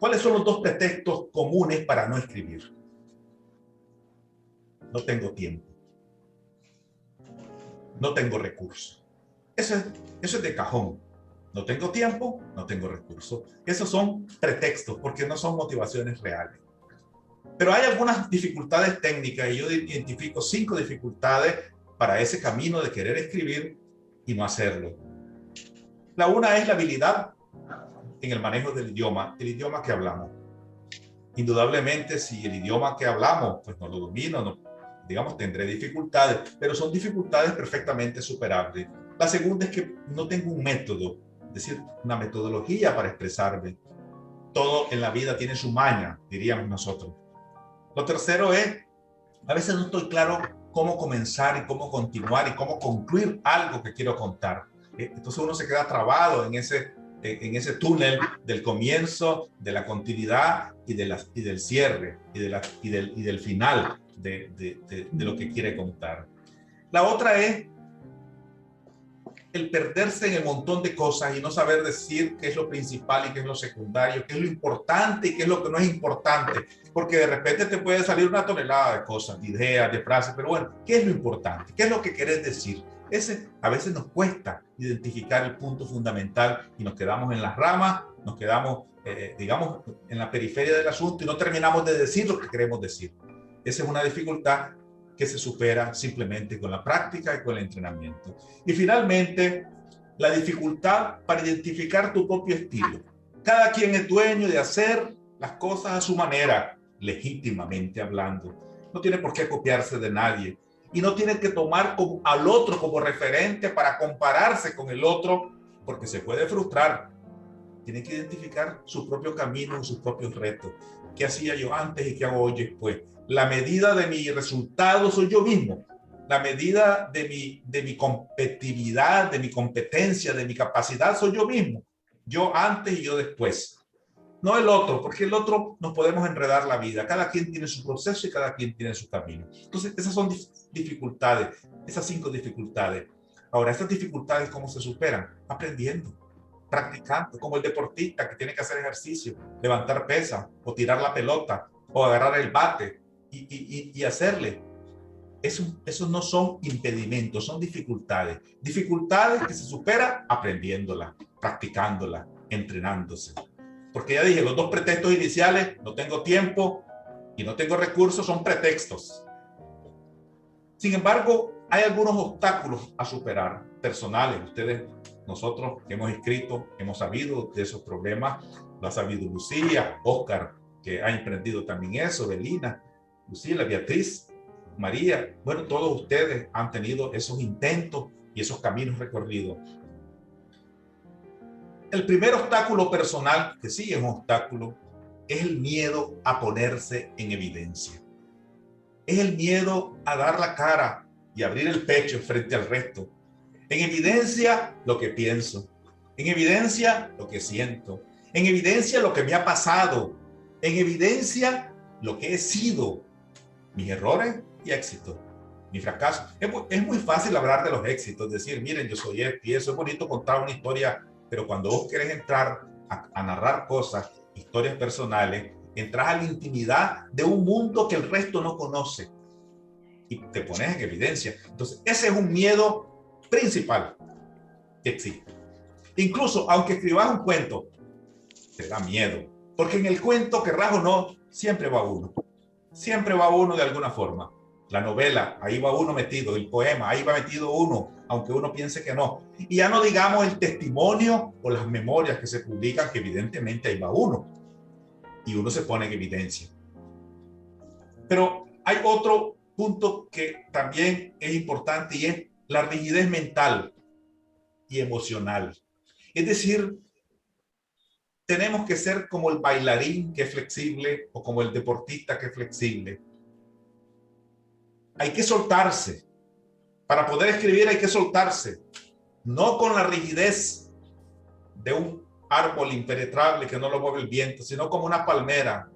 ¿Cuáles son los dos pretextos comunes para no escribir? No tengo tiempo. No tengo recursos. Eso es de cajón. No tengo tiempo, no tengo recursos. Esos son pretextos porque no son motivaciones reales. Pero hay algunas dificultades técnicas y yo identifico 5 dificultades para ese camino de querer escribir y no hacerlo. La una es la habilidad en el manejo del idioma, el idioma que hablamos. Indudablemente, si el idioma que hablamos pues no lo domino, no, digamos, tendré dificultades, pero son dificultades perfectamente superables. La segunda es que no tengo un método, es decir, una metodología para expresarme. Todo en la vida tiene su maña, diríamos nosotros. Lo tercero es, a veces no estoy claro cómo comenzar y cómo continuar y cómo concluir algo que quiero contar. Entonces uno se queda trabado en ese túnel del comienzo, de la continuidad y del cierre y del final de lo que quiere contar. La otra es el perderse en el montón de cosas y no saber decir qué es lo principal y qué es lo secundario, qué es lo importante y qué es lo que no es importante, porque de repente te puede salir una tonelada de cosas, de ideas, de frases, pero bueno, ¿qué es lo importante? ¿Qué es lo que querés decir? A veces nos cuesta identificar el punto fundamental y nos quedamos en las ramas, nos quedamos, digamos, en la periferia del asunto y no terminamos de decir lo que queremos decir. Esa es una dificultad que se supera simplemente con la práctica y con el entrenamiento. Y finalmente, la dificultad para identificar tu propio estilo. Cada quien es dueño de hacer las cosas a su manera, legítimamente hablando. No tiene por qué copiarse de nadie y no tiene que tomar al otro como referente para compararse con el otro, porque se puede frustrar. Tiene que identificar su propio camino y sus propios retos. ¿Qué hacía yo antes y qué hago hoy después? La medida de mi resultado soy yo mismo. La medida de mi competitividad, de mi competencia, de mi capacidad soy yo mismo. Yo antes y yo después. No el otro, porque el otro nos podemos enredar la vida. Cada quien tiene su proceso y cada quien tiene su camino. Entonces, esas son dificultades, esas 5 dificultades. Ahora, estas dificultades, ¿cómo se superan? Aprendiendo, practicando, como el deportista que tiene que hacer ejercicio, levantar pesas o tirar la pelota o agarrar el bate y hacerle. Eso no son impedimentos, son dificultades. Dificultades que se superan aprendiéndolas, practicándolas, entrenándose. Porque ya dije, los 2 pretextos iniciales, no tengo tiempo y no tengo recursos, son pretextos. Sin embargo, hay algunos obstáculos a superar, personales. Nosotros que hemos escrito, hemos sabido de esos problemas, lo ha sabido Lucía, Oscar, que ha emprendido también eso, Belina, Lucila, Beatriz, María. Bueno, todos ustedes han tenido esos intentos y esos caminos recorridos. El primer obstáculo personal, que sí es un obstáculo, es el miedo a ponerse en evidencia. Es el miedo a dar la cara y abrir el pecho frente al resto. En evidencia lo que pienso, en evidencia lo que siento, en evidencia lo que me ha pasado, en evidencia lo que he sido, mis errores y éxitos, mi fracaso. Es muy fácil hablar de los éxitos, decir, miren, yo soy esto y eso, es bonito contar una historia, pero cuando vos querés entrar a narrar cosas, historias personales, entras a la intimidad de un mundo que el resto no conoce y te pones en evidencia. Entonces, ese es un miedo principal que existe. Incluso, aunque escribas un cuento, te da miedo, porque en el cuento, querrás o no, siempre va uno. Siempre va uno de alguna forma. La novela, ahí va uno metido. El poema, ahí va metido uno, aunque uno piense que no. Y ya no digamos el testimonio o las memorias que se publican, que evidentemente ahí va uno. Y uno se pone en evidencia. Pero hay otro punto que también es importante y es la rigidez mental y emocional. Es decir, tenemos que ser como el bailarín que es flexible o como el deportista que es flexible. Hay que soltarse. Para poder escribir hay que soltarse. No con la rigidez de un árbol impenetrable que no lo mueve el viento, sino como una palmera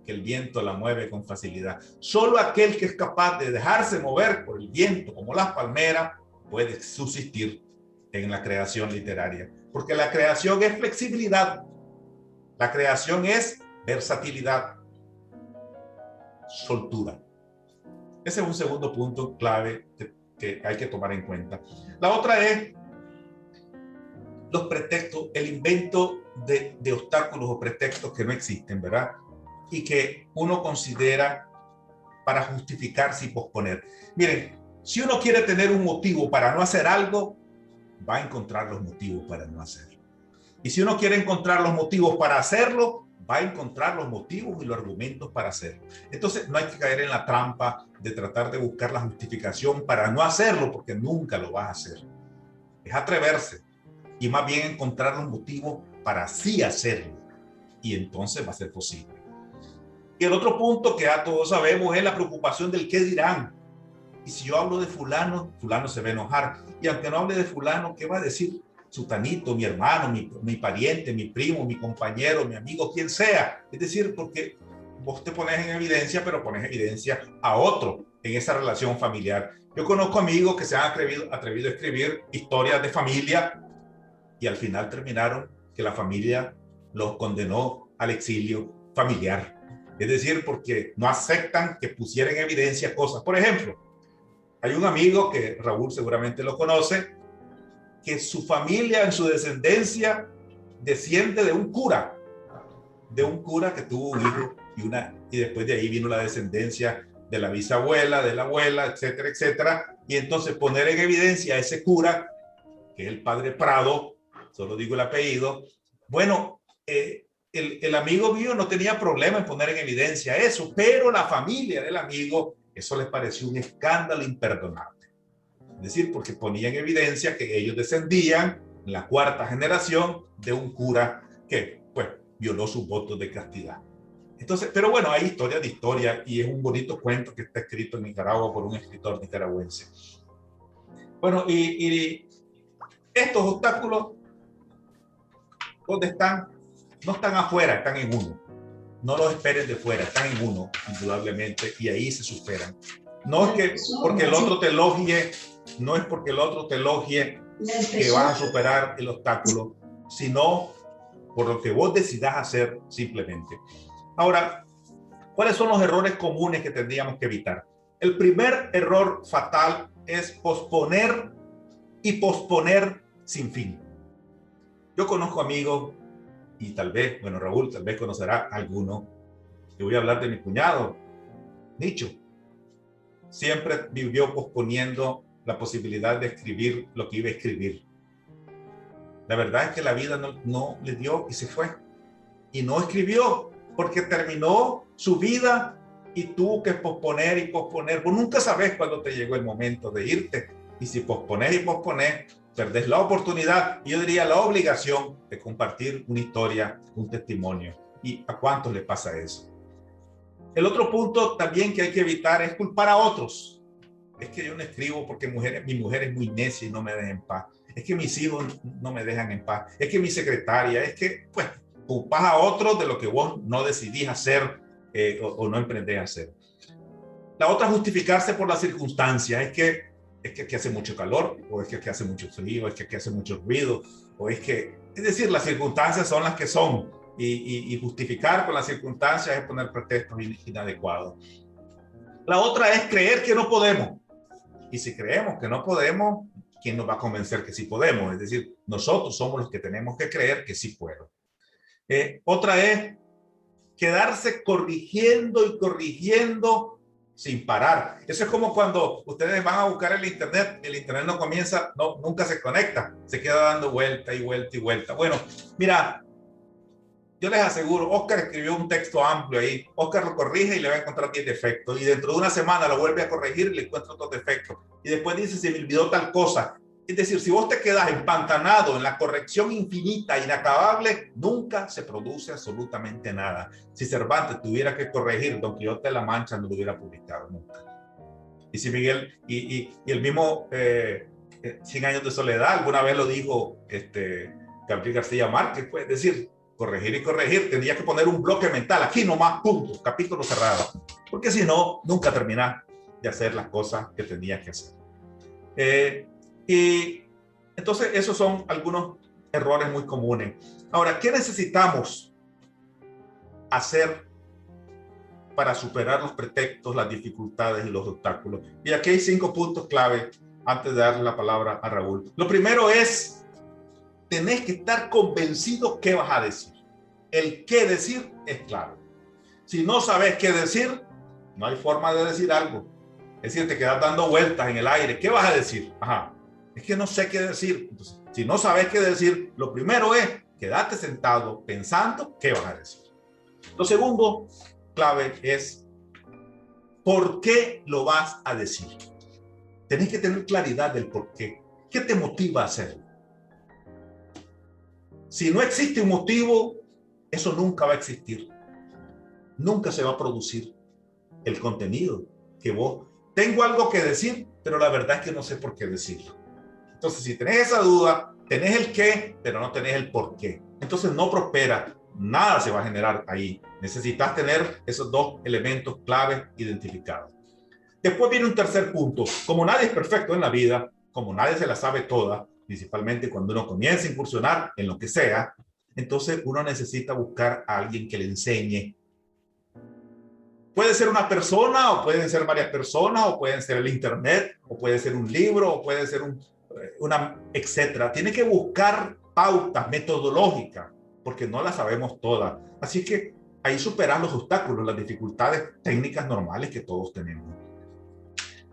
que el viento la mueve con facilidad. Solo aquel que es capaz de dejarse mover por el viento, como las palmeras, puede subsistir en la creación literaria. Porque la creación es flexibilidad. La creación es versatilidad, soltura. Ese es un segundo punto clave que hay que tomar en cuenta. La otra es los pretextos, el invento de obstáculos o pretextos que no existen, ¿verdad? Y que uno considera para justificarse y posponer. Miren, si uno quiere tener un motivo para no hacer algo, va a encontrar los motivos para no hacerlo. Y si uno quiere encontrar los motivos para hacerlo, va a encontrar los motivos y los argumentos para hacerlo. Entonces, no hay que caer en la trampa de tratar de buscar la justificación para no hacerlo, porque nunca lo vas a hacer. Es atreverse y más bien encontrar los motivos para sí hacerlo. Y entonces va a ser posible. Y el otro punto que ya todos sabemos es la preocupación del qué dirán. Y si yo hablo de fulano, fulano se va a enojar. Y aunque no hable de fulano, ¿qué va a decir sutanito, mi hermano, mi pariente, mi primo, mi compañero, mi amigo, quien sea? Es decir, porque vos te pones en evidencia, pero pones en evidencia a otro en esa relación familiar. Yo conozco amigos que se han atrevido a escribir historias de familia y al final terminaron que la familia los condenó al exilio familiar. Es decir, porque no aceptan que pusieran en evidencia cosas. Por ejemplo, hay un amigo que Raúl seguramente lo conoce, que su familia en su descendencia desciende de un cura que tuvo un hijo y después de ahí vino la descendencia de la bisabuela, de la abuela, etcétera, etcétera. Y entonces poner en evidencia a ese cura, que es el padre Prado, solo digo el apellido, bueno, el amigo mío no tenía problema en poner en evidencia eso, pero la familia del amigo, eso les pareció un escándalo imperdonable. Es decir, porque ponía en evidencia que ellos descendían en la cuarta generación de un cura que, pues, violó sus votos de castidad. Entonces, pero bueno, hay historia de historia y es un bonito cuento que está escrito en Nicaragua por un escritor nicaragüense. Bueno, y estos obstáculos, ¿dónde están? No están afuera, están en uno. No los esperen de fuera, están en uno, indudablemente, y ahí se superan. No es que porque el otro te elogie, no es porque el otro te elogie que vas a superar el obstáculo, sino por lo que vos decidas hacer simplemente. Ahora, ¿cuáles son los errores comunes que tendríamos que evitar? El primer error fatal es posponer y posponer sin fin. Yo conozco amigos y tal vez, bueno, Raúl tal vez conocerá a alguno. Yo voy a hablar de mi cuñado, Nicho. Siempre vivió posponiendo la posibilidad de escribir lo que iba a escribir. La verdad es que la vida no le dio y se fue. Y no escribió porque terminó su vida y tuvo que posponer y posponer. Vos nunca sabés cuándo te llegó el momento de irte. Y si posponés y posponés, perdés la oportunidad, y yo diría la obligación de compartir una historia, un testimonio. ¿Y a cuántos le pasa eso? El otro punto también que hay que evitar es culpar a otros. Es que yo no escribo porque mi mujer es muy necia y no me deja en paz. Es que mis hijos no me dejan en paz. Es que mi secretaria, es que, pues, culpas a otros de lo que vos no decidís hacer o no emprendés a hacer. La otra, justificarse por las circunstancias. Es que aquí hace mucho calor, o es que aquí hace mucho frío, es que aquí hace mucho ruido, o es decir, las circunstancias son las que son. Y justificar con las circunstancias es poner pretextos inadecuados. La otra es creer que no podemos. Y si creemos que no podemos, ¿quién nos va a convencer que sí podemos? Es decir, nosotros somos los que tenemos que creer que sí puedo. Otra es quedarse corrigiendo y corrigiendo sin parar. Eso es como cuando ustedes van a buscar el internet no comienza, nunca se conecta, se queda dando vuelta y vuelta y vuelta. Bueno, mira, yo les aseguro, Oscar escribió un texto amplio ahí, Oscar lo corrige y le va a encontrar 10 defectos, y dentro de una semana lo vuelve a corregir y le encuentra otros defectos, y después dice, se me olvidó tal cosa. Es decir, si vos te quedas empantanado en la corrección infinita, inacabable, nunca se produce absolutamente nada. Si Cervantes tuviera que corregir Don Quijote de la Mancha, no lo hubiera publicado nunca. Y si Miguel, y el mismo 100 años de soledad, alguna vez lo dijo Gabriel García Márquez, pues, es decir, corregir y corregir, tendría que poner un bloque mental, aquí nomás, punto, capítulo cerrado, porque si no, nunca terminás de hacer las cosas que tenías que hacer. Y entonces esos son algunos errores muy comunes. Ahora, ¿qué necesitamos hacer para superar los pretextos, las dificultades y los obstáculos? Y aquí hay 5 puntos clave antes de darle la palabra a Raúl. Lo primero es, tenés que estar convencido qué vas a decir. El qué decir es clave. Si no sabes qué decir, no hay forma de decir algo. Es decir, te quedas dando vueltas en el aire. ¿Qué vas a decir? Ajá, es que no sé qué decir. Entonces, si no sabes qué decir, lo primero es quedarte sentado pensando qué vas a decir. Lo segundo clave es ¿por qué lo vas a decir? Tenés que tener claridad del por qué. ¿Qué te motiva a hacerlo? Si no existe un motivo, eso nunca va a existir. Nunca se va a producir el contenido que vos... Tengo algo que decir, pero la verdad es que no sé por qué decirlo. Entonces, si tenés esa duda, tenés el qué, pero no tenés el por qué. Entonces no prospera, nada se va a generar ahí. Necesitas tener esos 2 elementos clave identificados. Después viene un tercer punto. Como nadie es perfecto en la vida, como nadie se la sabe toda, principalmente cuando uno comienza a incursionar en lo que sea, entonces uno necesita buscar a alguien que le enseñe. Puede ser una persona, o pueden ser varias personas, o pueden ser el internet, o puede ser un libro, o puede ser etcétera. Tiene que buscar pautas metodológicas, porque no las sabemos todas. Así que ahí superar los obstáculos, las dificultades técnicas normales que todos tenemos.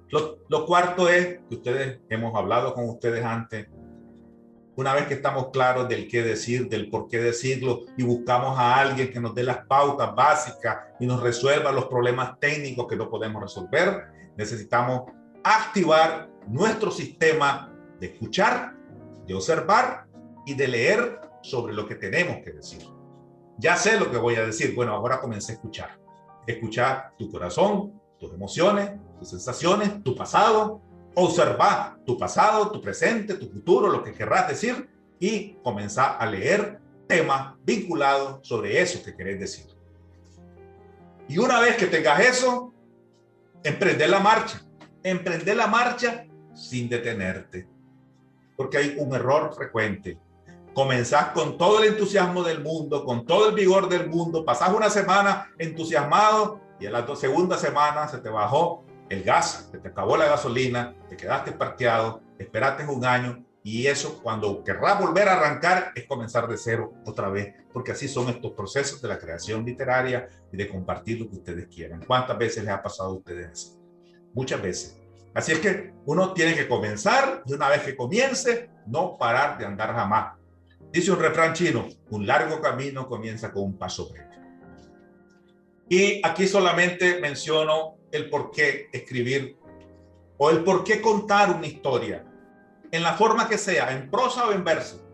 Lo cuarto es que ustedes, hemos hablado con ustedes antes, una vez que estamos claros del qué decir, del por qué decirlo, y buscamos a alguien que nos dé las pautas básicas y nos resuelva los problemas técnicos que no podemos resolver, necesitamos activar nuestro sistema de escuchar, de observar y de leer sobre lo que tenemos que decir. Ya sé lo que voy a decir. Bueno, ahora comencé a escuchar. Escuchar tu corazón, tus emociones, tus sensaciones, tu pasado. Observar tu pasado, tu presente, tu futuro, lo que querrás decir, y comenzar a leer temas vinculados sobre eso que querés decir. Y una vez que tengas eso, emprender la marcha. Emprender la marcha sin detenerte. Porque hay un error frecuente. Comenzás con todo el entusiasmo del mundo, con todo el vigor del mundo, pasás una semana entusiasmado y a la segunda semana se te bajó el gas, se te acabó la gasolina, te quedaste parqueado, esperaste un año, y eso, cuando querrás volver a arrancar, es comenzar de cero otra vez, porque así son estos procesos de la creación literaria y de compartir lo que ustedes quieran. ¿Cuántas veces les ha pasado a ustedes? Muchas veces. Así es que uno tiene que comenzar, y una vez que comience, no parar de andar jamás. Dice un refrán chino: un largo camino comienza con un paso breve. Y aquí solamente menciono el por qué escribir o el por qué contar una historia, en la forma que sea, en prosa o en verso,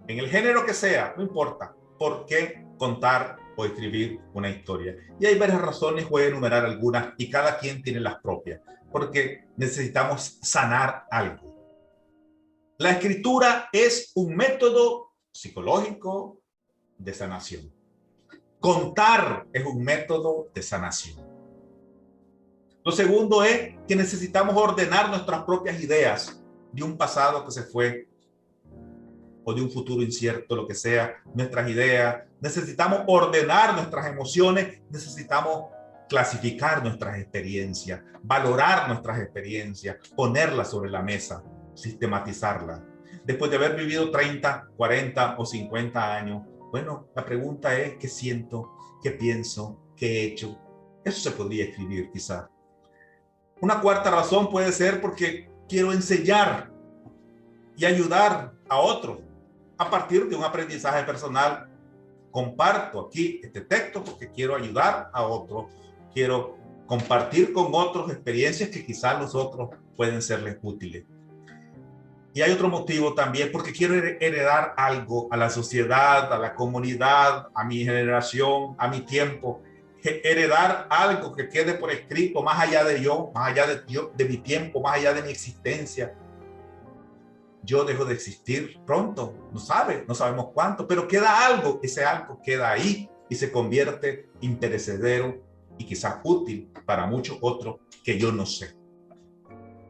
en el género que sea, no importa, por qué contar o escribir una historia. Y hay varias razones, voy a enumerar algunas, y cada quien tiene las propias, porque necesitamos sanar algo. La escritura es un método psicológico de sanación. Contar es un método de sanación. Lo segundo es que necesitamos ordenar nuestras propias ideas de un pasado que se fue o de un futuro incierto, lo que sea, nuestras ideas. Necesitamos ordenar nuestras emociones, necesitamos clasificar nuestras experiencias, valorar nuestras experiencias, ponerlas sobre la mesa, sistematizarlas. Después de haber vivido 30, 40 o 50 años, bueno, la pregunta es: ¿qué siento? ¿Qué pienso? ¿Qué he hecho? Eso se podría escribir quizá. Una cuarta razón puede ser porque quiero enseñar y ayudar a otros a partir de un aprendizaje personal. Comparto aquí este texto porque quiero ayudar a otros, quiero compartir con otros experiencias que quizás los otros pueden serles útiles. Y hay otro motivo también, porque quiero heredar algo a la sociedad, a la comunidad, a mi generación, a mi tiempo. Heredar algo que quede por escrito más allá de yo, más allá de mi tiempo, más allá de mi existencia. Yo dejo de existir pronto, no sabemos cuánto, pero queda algo, ese algo queda ahí y se convierte imperecedero y quizás útil para muchos otros que yo no sé.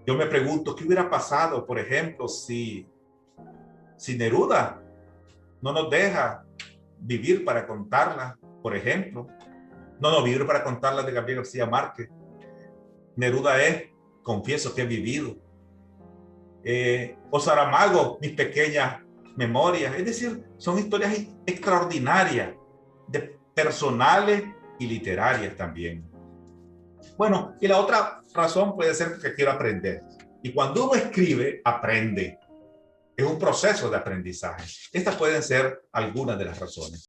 Yo me pregunto, ¿qué hubiera pasado, por ejemplo, si Neruda no nos deja vivir para contarla? por ejemplo. No, vivir para contarlas de Gabriel García Márquez. Neruda es, confieso que he vivido. O Saramago, mis pequeñas memorias. Es decir, son historias extraordinarias, personales y literarias también. Bueno, y la otra razón puede ser que quiero aprender. Y cuando uno escribe, aprende. Es un proceso de aprendizaje. Estas pueden ser algunas de las razones.